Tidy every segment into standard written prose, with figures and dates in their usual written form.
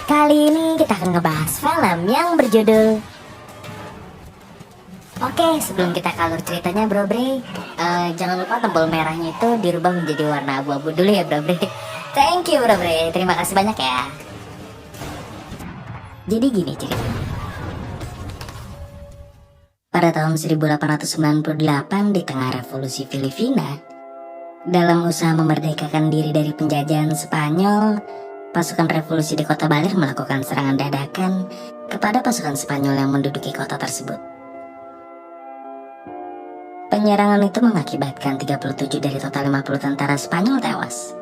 Kali ini kita akan ngebahas film yang berjudul. Oke, sebelum kita ke alur ceritanya bro bre, jangan lupa tombol merahnya itu dirubah menjadi warna abu-abu dulu ya bro bre. Thank you bro bre, terima kasih banyak ya. Jadi gini ceritanya. Pada tahun 1898 di tengah revolusi Filipina, dalam usaha memerdekakan diri dari penjajahan Spanyol, pasukan revolusi di kota Baler melakukan serangan dadakan kepada pasukan Spanyol yang menduduki kota tersebut. Penyerangan itu mengakibatkan 37 dari total 50 tentara Spanyol tewas,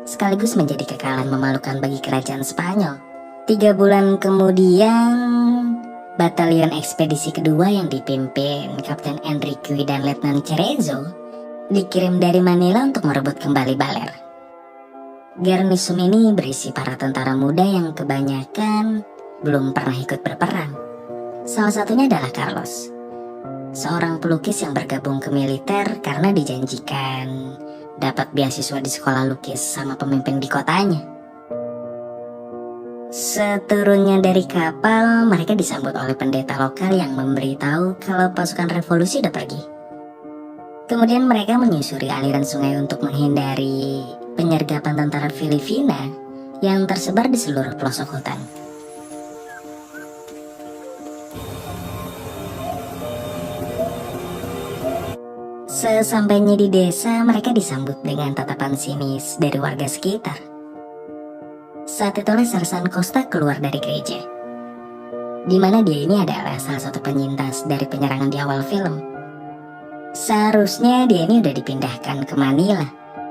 sekaligus menjadi kekalahan memalukan bagi kerajaan Spanyol. 3 bulan kemudian, batalion ekspedisi kedua yang dipimpin Kapten Enrique dan Letnan Cerezo dikirim dari Manila untuk merebut kembali Baler. Garnisun ini berisi para tentara muda yang kebanyakan belum pernah ikut berperang. Salah satunya adalah Carlos, seorang pelukis yang bergabung ke militer karena dijanjikan dapat beasiswa di sekolah lukis sama pemimpin di kotanya. Seturunnya dari kapal, mereka disambut oleh pendeta lokal yang memberitahu kalau pasukan revolusi udah pergi. Kemudian mereka menyusuri aliran sungai untuk menghindari penyergapan tentara Filipina yang tersebar di seluruh pelosok hutan. Sesampainya di desa, mereka disambut dengan tatapan sinis dari warga sekitar. Saat itulah Sersan Costa keluar dari gereja, di mana dia ini adalah salah satu penyintas dari penyerangan di awal film. Seharusnya dia ini udah dipindahkan ke Manila,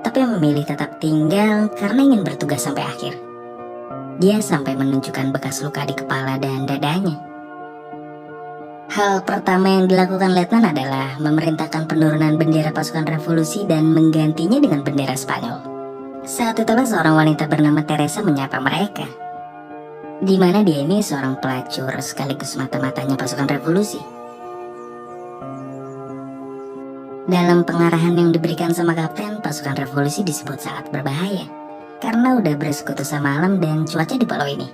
tapi memilih tetap tinggal karena ingin bertugas sampai akhir. Dia sampai menunjukkan bekas luka di kepala dan dadanya. Hal pertama yang dilakukan Letnan adalah memerintahkan penurunan bendera pasukan revolusi dan menggantinya dengan bendera Spanyol. Saat itulah seorang wanita bernama Teresa menyapa mereka, di mana dia ini seorang pelacur sekaligus mata-matanya pasukan revolusi. Dalam pengarahan yang diberikan sama kapten, pasukan revolusi disebut sangat berbahaya karena udah bersekutu sama alam dan cuaca di pulau ini.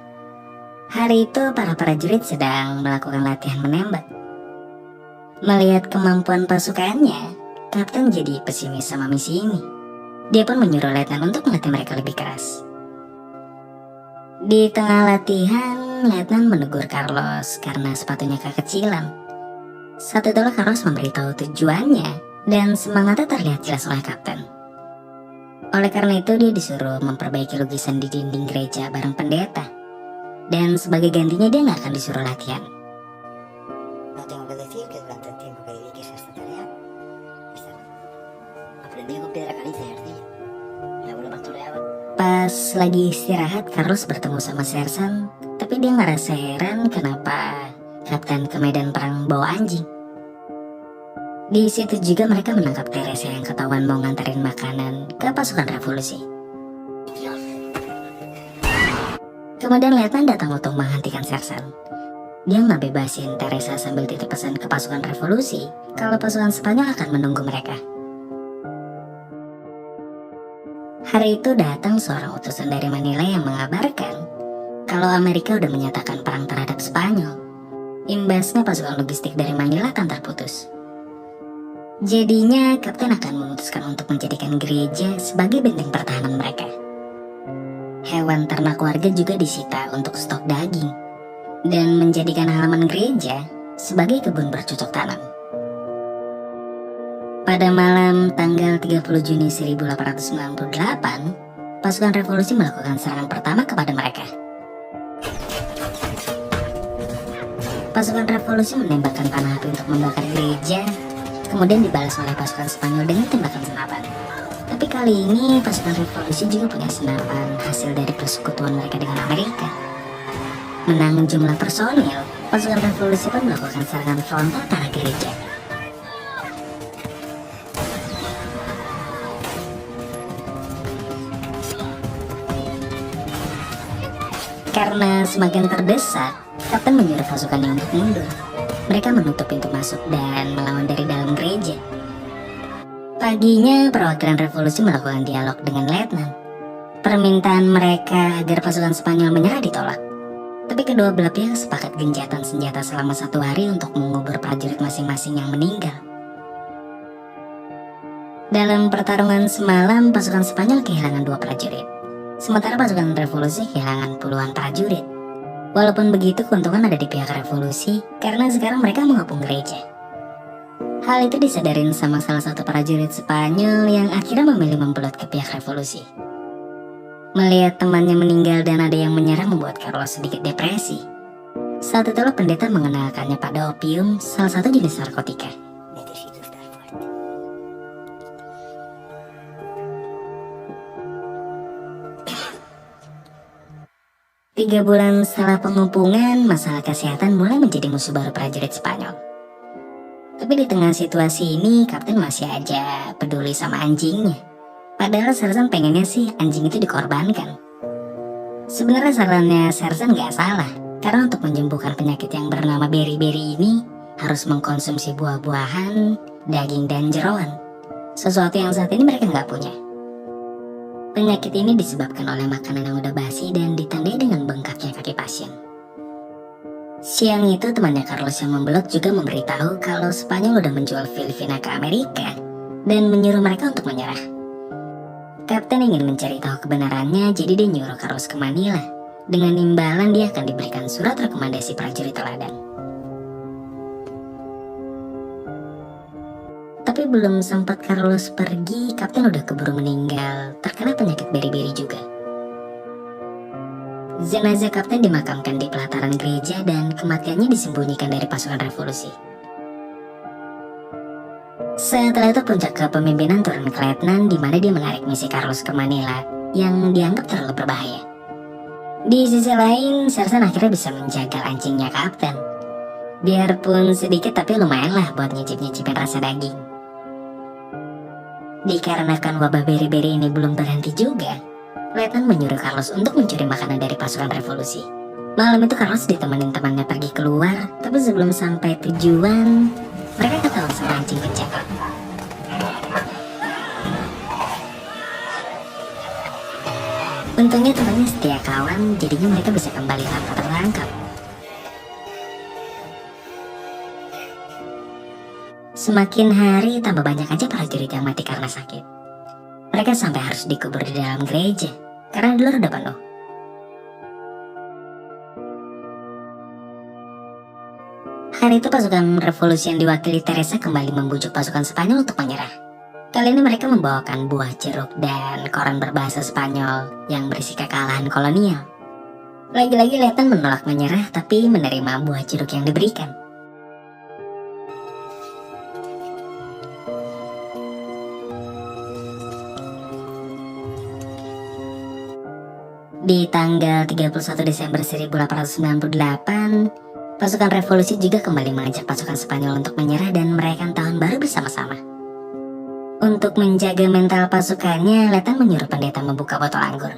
Hari itu para prajurit sedang melakukan latihan menembak. Melihat kemampuan pasukannya, kapten jadi pesimis sama misi ini. Dia pun menyuruh Letnan untuk melatih mereka lebih keras. Di tengah latihan, Letnan menegur Carlos karena sepatunya kekecilan. Saat itulah Carlos memberitahu tujuannya dan semangatnya terlihat jelas oleh kapten. Oleh karena itu dia disuruh memperbaiki lukisan di dinding gereja bareng pendeta. Dan sebagai gantinya dia nggak akan disuruh latihan. No tengo que decir que durante el tiempo que dediques a esta tarea, aprendí con piedra caliza y arcilla. Mi abuelo pastoreaba. Pas lagi istirahat, Carlos bertemu sama Sersan, tapi dia ngerasa heran kenapa kapten ke medan perang bawa anjing. Di situ juga mereka menangkap Teresa yang ketahuan mau nganterin makanan ke pasukan revolusi. Kemudian Letnan datang untuk menghentikan Sersan. Dia ngebebasin Teresa sambil titip pesan ke pasukan revolusi kalau pasukan Spanyol akan menunggu mereka. Hari itu datang seorang utusan dari Manila yang mengabarkan kalau Amerika udah menyatakan perang terhadap Spanyol. Imbasnya pasukan logistik dari Manila akan terputus. Jadinya kapten akan memutuskan untuk menjadikan gereja sebagai benteng pertahanan mereka. Hewan ternak warga juga disita untuk stok daging dan menjadikan halaman gereja sebagai kebun bercocok tanam. Pada malam tanggal 30 Juni 1898, pasukan revolusi melakukan serangan pertama kepada mereka. Pasukan revolusi menembakkan panah api untuk membakar gereja, kemudian dibalas oleh pasukan Spanyol dengan tembakan senapan. Tapi kali ini pasukan revolusi juga punya senapan hasil dari persekutuan mereka dengan Amerika. Menang jumlah personil, pasukan revolusi pun melakukan serangan frontal ke arah gereja. Karena semakin terdesak, kapten menyuruh pasukannya untuk mundur. Mereka menutup pintu masuk dan melawan dari dalam gereja. Paginya, perwakilan revolusi melakukan dialog dengan Letnan. Permintaan mereka agar pasukan Spanyol menyerah ditolak. Tapi kedua belah pihak sepakat gencatan senjata selama 1 hari untuk mengubur prajurit masing-masing yang meninggal. Dalam pertarungan semalam, pasukan Spanyol kehilangan 2 prajurit, sementara pasukan revolusi kehilangan puluhan prajurit. Walaupun begitu, keuntungan ada di pihak revolusi karena sekarang mereka mengepung gereja. Hal itu disadarin sama salah satu prajurit Spanyol yang akhirnya memilih membelot ke pihak revolusi. Melihat temannya meninggal dan ada yang menyerang membuat Carlos sedikit depresi. Saat itulah pendeta mengenalkannya pada opium, salah satu jenis narkotika. Necesito estar fuerte. 3 bulan setelah pengepungan, masalah kesehatan mulai menjadi musuh baru prajurit Spanyol. Tapi di tengah situasi ini, Kapten masih aja peduli sama anjingnya. Padahal Sersan pengennya sih anjing itu dikorbankan. Sebenarnya sarannya Sersan gak salah, karena untuk menyembuhkan penyakit yang bernama beri-beri ini harus mengkonsumsi buah-buahan, daging, dan jeroan. Sesuatu yang saat ini mereka nggak punya. Penyakit ini disebabkan oleh makanan yang udah basi dan ditandai dengan bengkaknya kaki pasien. Siang itu temannya Carlos yang membelot juga memberitahu kalau Spanyol udah menjual Filipina ke Amerika dan menyuruh mereka untuk menyerah. Kapten ingin mencari tahu kebenarannya, jadi dia nyuruh Carlos ke Manila. Dengan imbalan dia akan diberikan surat rekomendasi prajurit teladan. Tapi belum sempat Carlos pergi, Kapten udah keburu meninggal, terkena penyakit beri-beri juga. Jenazah Kapten dimakamkan di pelataran gereja dan kematiannya disembunyikan dari pasukan revolusi. Setelah itu puncak kepemimpinan turun ke letnan, di mana dia menarik misi Carlos ke Manila yang dianggap terlalu berbahaya. Di sisi lain, Sersan akhirnya bisa menjaga anjingnya Kapten. Biarpun sedikit tapi lumayan lah buat nyicip-nyicipin rasa daging. Dikarenakan wabah beri-beri ini belum berhenti juga, letnan menyuruh Carlos untuk mencuri makanan dari pasukan revolusi. Malam itu Carlos ditemenin temannya pergi keluar, tapi sebelum sampai tujuan, mereka ketahuan sama anjing pecah. Untungnya temannya setia kawan, jadinya mereka bisa kembali tanpa tertangkap. Semakin hari tambah banyak aja prajurit yang mati karena sakit. Mereka sampai harus dikubur di dalam gereja karena di luar udah penuh. Hari itu pasukan revolusi yang diwakili Teresa kembali membujuk pasukan Spanyol untuk menyerah. Kali ini mereka membawakan buah jeruk dan koran berbahasa Spanyol yang berisi kekalahan kolonial. Lagi-lagi Letnan menolak menyerah tapi menerima buah jeruk yang diberikan. Di tanggal 31 Desember 1898, pasukan revolusi juga kembali mengajak pasukan Spanyol untuk menyerah dan merayakan tahun baru bersama-sama. Untuk menjaga mental pasukannya, Letnan menyuruh pendeta membuka botol anggur.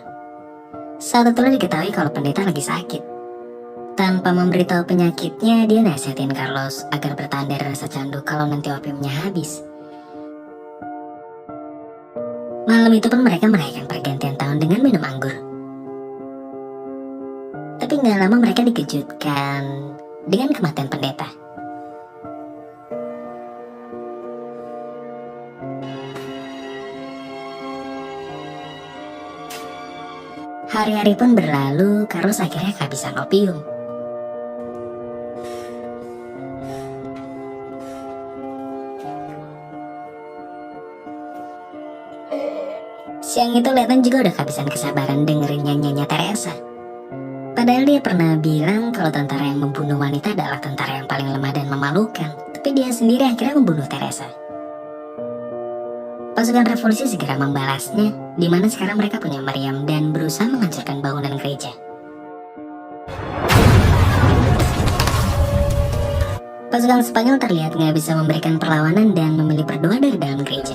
Saat itu diketahui kalau pendeta lagi sakit. Tanpa memberitahu penyakitnya, dia nasihatin Carlos agar bertahan dari rasa candu kalau nanti opiumnya habis. Malam itu pun mereka merayakan pergantian tahun dengan minum anggur. Tapi gak lama mereka dikejutkan dengan kematian pendeta. Hari-hari pun berlalu, Carlos akhirnya kehabisan opium. Siang itu Letnan juga udah kehabisan kesabaran dengerin nyanyiannya Teresa. Padahal dia pernah bilang kalau tentara yang membunuh wanita adalah tentara yang paling lemah dan memalukan. Tapi dia sendiri akhirnya membunuh Teresa. Pasukan revolusi segera membalasnya, di mana sekarang mereka punya meriam dan berusaha menghancurkan bangunan gereja. Pasukan Spanyol terlihat nggak bisa memberikan perlawanan dan memilih berdoa dari dalam gereja.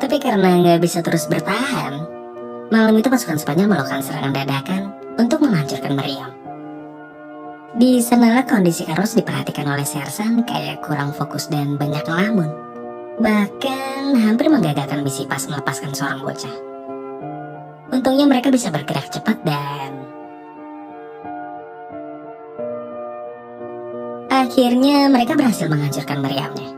Tapi karena nggak bisa terus bertahan, malam itu pasukan Spanyol melakukan serangan dadakan untuk menghancurkan meriam. Di sanalah kondisi Carlos diperhatikan oleh Sersan kayak kurang fokus dan banyak ngelamun. Bahkan dan hampir menggagalkan misi pas melepaskan seorang bocah. Untungnya mereka bisa bergerak cepat dan akhirnya mereka berhasil menghancurkan meriamnya.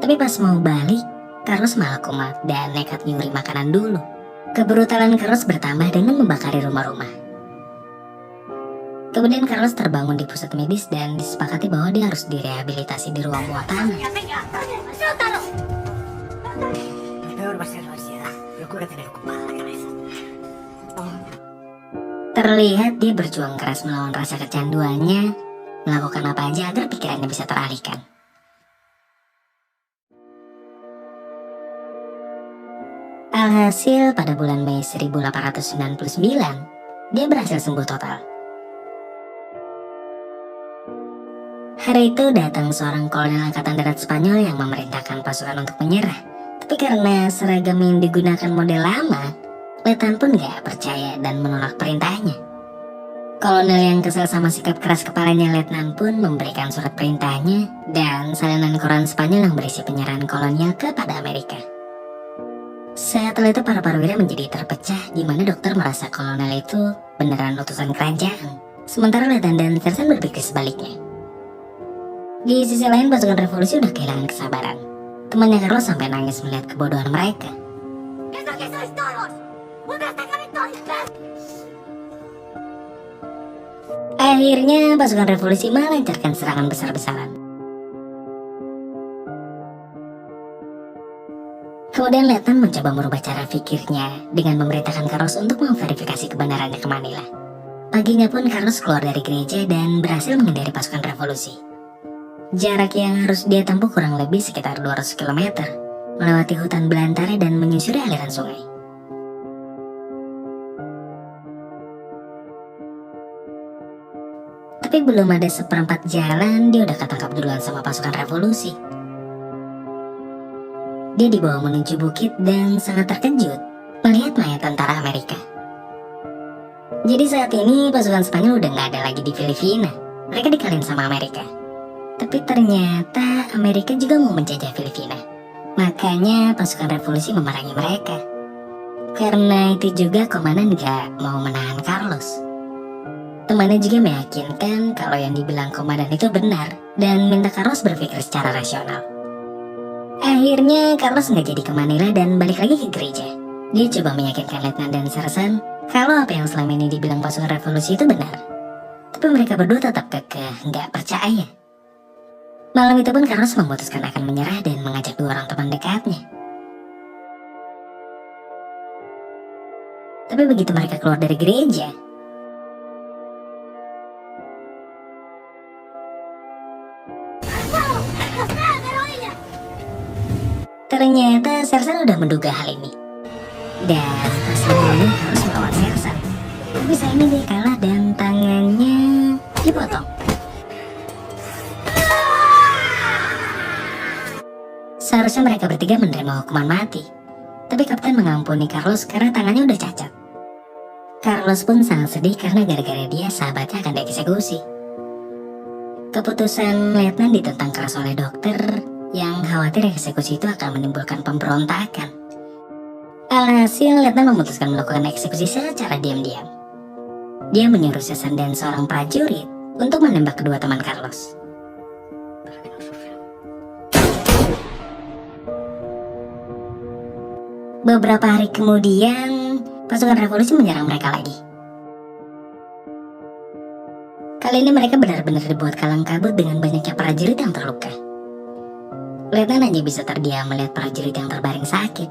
Tapi pas mau balik, Carlos malah kumat dan nekat nyuri makanan dulu. Kebrutalan Carlos bertambah dengan membakari rumah-rumah. Kemudian Carlos terbangun di pusat medis dan disepakati bahwa dia harus direhabilitasi di ruang bawah tanah. Lo peor va a ser la ansiedad. Procura tener ocupada la cabeza. Terlihat dia berjuang keras melawan rasa kecanduannya, melakukan apa aja agar pikirannya bisa teralihkan. Alhasil pada bulan Mei 1899, dia berhasil sembuh total. Hari itu datang seorang kolonel angkatan darat Spanyol yang memerintahkan pasukan untuk menyerah. Tapi karena seragam yang digunakan model lama, Letnan pun gak percaya dan menolak perintahnya. Kolonel yang kesal sama sikap keras kepalanya Letnan pun memberikan surat perintahnya dan salinan koran Spanyol yang berisi penyerahan kolonial kepada Amerika. Setelah itu para perwira menjadi terpecah di mana dokter merasa kolonel itu beneran utusan kerajaan. Sementara Letnan dan Sersan berpikir sebaliknya. Di sisi lain pasukan revolusi udah kehilangan kesabaran. Temannya Carlos sampai nangis melihat kebodohan mereka. Akhirnya pasukan revolusi melancarkan serangan besar-besaran. Kemudian Letnan mencoba merubah cara pikirnya dengan memerintahkan Carlos untuk memverifikasi kebenarannya ke Manila. Paginya pun Carlos keluar dari gereja dan berhasil menghindari pasukan revolusi. Jarak yang harus dia tempuh kurang lebih sekitar 200 km, melewati hutan belantara dan menyusuri aliran sungai. Tapi belum ada seperempat jalan, dia udah ketangkap duluan sama pasukan revolusi. Dia dibawa menuju bukit dan sangat terkejut melihat mayat tentara Amerika. Jadi saat ini pasukan Spanyol udah gak ada lagi di Filipina. Mereka dikalahin sama Amerika. Tapi ternyata Amerika juga mau menjajah Filipina. Makanya pasukan revolusi memerangi mereka. Karena itu juga komandan gak mau menahan Carlos. Temannya juga meyakinkan kalau yang dibilang komandan itu benar dan minta Carlos berpikir secara rasional. Akhirnya Carlos gak jadi ke Manila dan balik lagi ke gereja. Dia coba meyakinkan Letnan dan Sersan kalau apa yang selama ini dibilang pasukan revolusi itu benar. Tapi mereka berdua tetap kekeh gak percaya. Malam itu pun Carlos memutuskan akan menyerah dan mengajak dua orang teman dekatnya. Tapi begitu mereka keluar dari gereja, ternyata Sersan udah menduga hal ini. Dan pas sebelumnya harus melawan Sersan. Tapi saat ini dia kalah dan tangannya dipotong. Seharusnya mereka bertiga menerima hukuman mati. Tapi Kapten mengampuni Carlos karena tangannya udah cacat. Carlos pun sangat sedih karena gara-gara dia sahabatnya akan dieksekusi. Keputusan Letnan ditentang keras oleh dokter yang khawatir eksekusi itu akan menimbulkan pemberontakan. Alhasil Letnan memutuskan melakukan eksekusi secara diam-diam. Dia menyuruh Sersan dan seorang prajurit untuk menembak kedua teman Carlos. Beberapa hari kemudian, pasukan revolusi menyerang mereka lagi. Kali ini mereka benar-benar dibuat kalang kabut dengan banyaknya prajurit yang terluka. Letnan hanya bisa terdiam melihat prajurit yang terbaring sakit.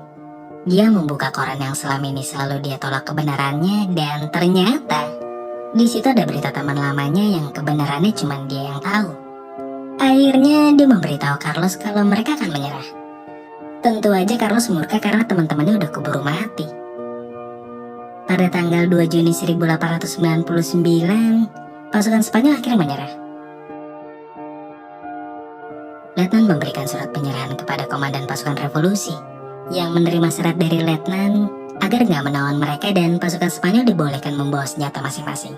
Dia membuka koran yang selama ini selalu dia tolak kebenarannya dan ternyata di situ ada berita teman lamanya yang kebenarannya cuma dia yang tahu. Akhirnya dia memberitahu Carlos kalau mereka akan menyerah. Tentu aja Carlos murka karena teman-temannya udah keburu mati. Pada tanggal 2 Juni 1899, pasukan Spanyol akhirnya menyerah. Letnan memberikan surat penyerahan kepada komandan pasukan revolusi yang menerima surat dari Letnan agar gak menawan mereka dan pasukan Spanyol dibolehkan membawa senjata masing-masing.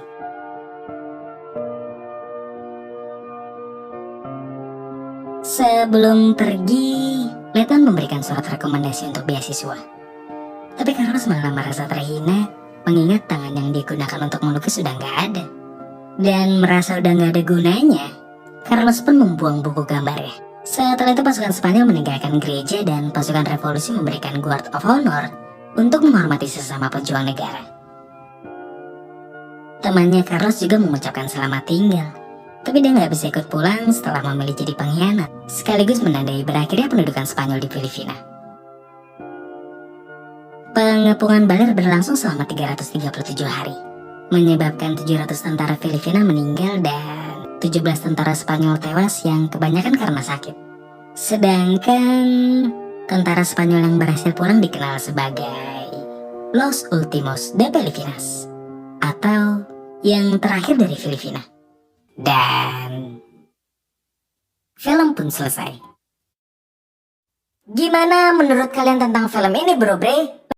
Sebelum pergi, Letnan memberikan surat rekomendasi untuk beasiswa. Tapi Carlos malah merasa terhina mengingat tangan yang digunakan untuk melukis sudah nggak ada. Dan merasa udah nggak ada gunanya, Carlos pun membuang buku gambarnya. Setelah itu pasukan Spanyol meninggalkan gereja dan pasukan revolusi memberikan Guard of Honor untuk menghormati sesama pejuang negara. Temannya Carlos juga mengucapkan selamat tinggal, tapi dia nggak bisa ikut pulang setelah memilih jadi pengkhianat, sekaligus menandai berakhirnya pendudukan Spanyol di Filipina. Pengepungan Baler berlangsung selama 337 hari, menyebabkan 700 tentara Filipina meninggal dan 17 tentara Spanyol tewas yang kebanyakan karena sakit. Sedangkan tentara Spanyol yang berhasil pulang dikenal sebagai Los Últimos de Filipinas, atau yang terakhir dari Filipina. Dan film pun selesai. Gimana menurut kalian tentang film ini, bro bre?